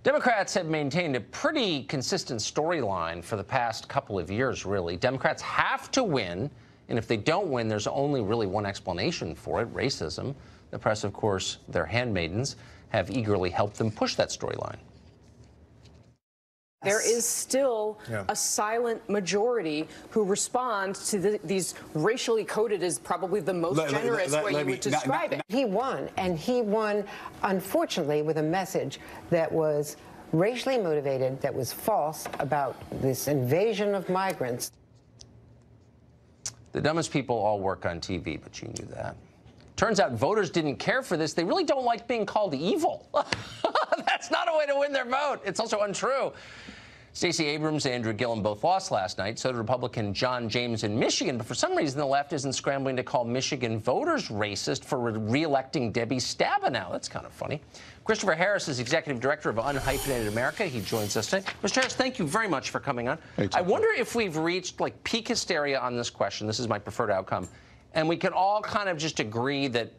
Democrats have maintained a pretty consistent storyline for the past couple of years, really. Democrats have to win, and if they don't win, there's only really one explanation for it: racism. The press, of course, their handmaidens, have eagerly helped them push that storyline. There is still a silent majority who responds to these racially coded as probably the most generous way you would describe it. He won, and he won, unfortunately, with a message that was racially motivated, that was false about this invasion of migrants. The dumbest people all work on TV, but you knew that. Turns out voters didn't care for this. They really don't like being called evil. That's not a way to win their vote. It's also untrue. Stacey Abrams and Andrew Gillum both lost last night. So did Republican John James in Michigan. But for some reason, the left isn't scrambling to call Michigan voters racist for re-electing Debbie Stabenow. That's kind of funny. Christopher Harris is Executive Director of Unhyphenated America. He joins us today. Mr. Harris, thank you very much for coming on. I wonder if we've reached like peak hysteria on this question. This is my preferred outcome. And we can all kind of just agree that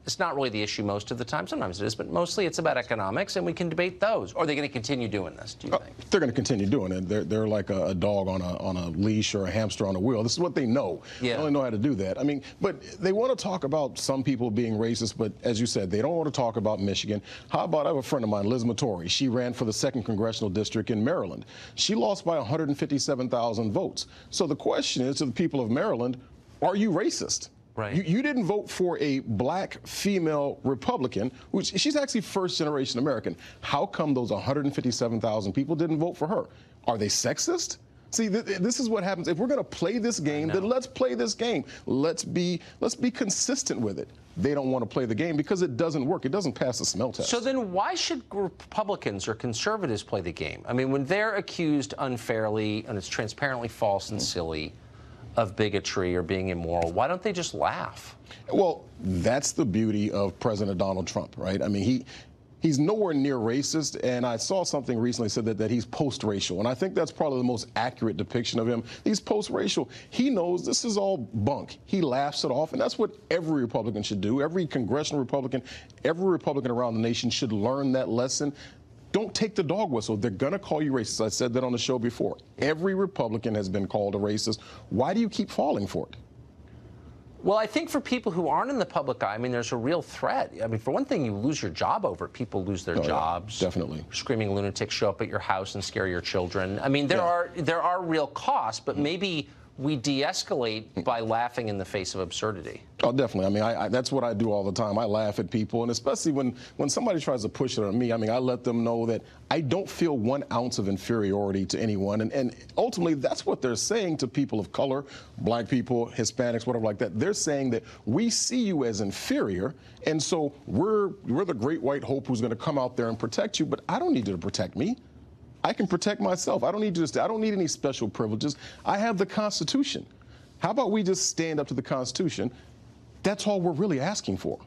it's not really the issue most of the time. Sometimes it is, but mostly it's about economics, and we can debate those. Or are they going to continue doing this, do you think? They're going to continue doing it. They're like a dog on a leash or a hamster on a wheel. This is what they know. Yeah. They only know how to do that. I mean, but they want to talk about some people being racist, but as you said, they don't want to talk about Michigan. How about, I have a friend of mine, Liz Mattori. She ran for the 2nd Congressional District in Maryland. She lost by 157,000 votes. So the question is to the people of Maryland, are you racist? Right. You didn't vote for a black female Republican, which she's actually first-generation American. How come those 157,000 people didn't vote for her? Are they sexist? See, this is what happens. If we're going to play this game, then let's play this game. Let's be consistent with it. They don't want to play the game because it doesn't work. It doesn't pass the smell test. So then why should Republicans or conservatives play the game? I mean, when they're accused unfairly and it's transparently false and silly of bigotry or being immoral, why don't they just laugh? Well, that's the beauty of President Donald Trump, right? I mean, he's nowhere near racist, and I saw something recently said that he's post-racial, and I think that's probably the most accurate depiction of him. He's post-racial. He knows this is all bunk. He laughs it off, and that's what every Republican should do. Every congressional Republican, every Republican around the nation should learn that lesson. Don't take the dog whistle. They're going to call you racist. I said that on the show before. Every Republican has been called a racist. Why do you keep falling for it? Well, I think for people who aren't in the public eye, I mean, there's a real threat. I mean, for one thing, you lose your job over it. People lose their jobs. Yeah, definitely. Screaming lunatics show up at your house and scare your children. I mean, there are real costs, but maybe we de-escalate by laughing in the face of absurdity. Oh, definitely. I mean, that's what I do all the time. I laugh at people, and especially when somebody tries to push it on me, I mean, I let them know that I don't feel 1 ounce of inferiority to anyone, and ultimately, that's what they're saying to people of color, black people, Hispanics, whatever like that. They're saying that we see you as inferior, and so we're the great white hope who's going to come out there and protect you, but I don't need you to protect me. I can protect myself. I don't need I don't need any special privileges. I have the Constitution. How about we just stand up to the Constitution? That's all we're really asking for.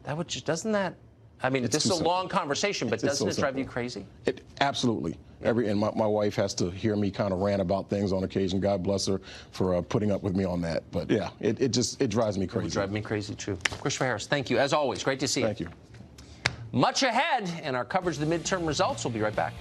Doesn't that, I mean, this is a long conversation, but doesn't it drive you crazy? Absolutely. And my wife has to hear me kind of rant about things on occasion. God bless her for putting up with me on that. But yeah, it drives me crazy. It would drive me crazy too. Christopher Harris, thank you. As always, great to see you. Thank you. Much ahead, and our coverage of the midterm results. We'll be right back.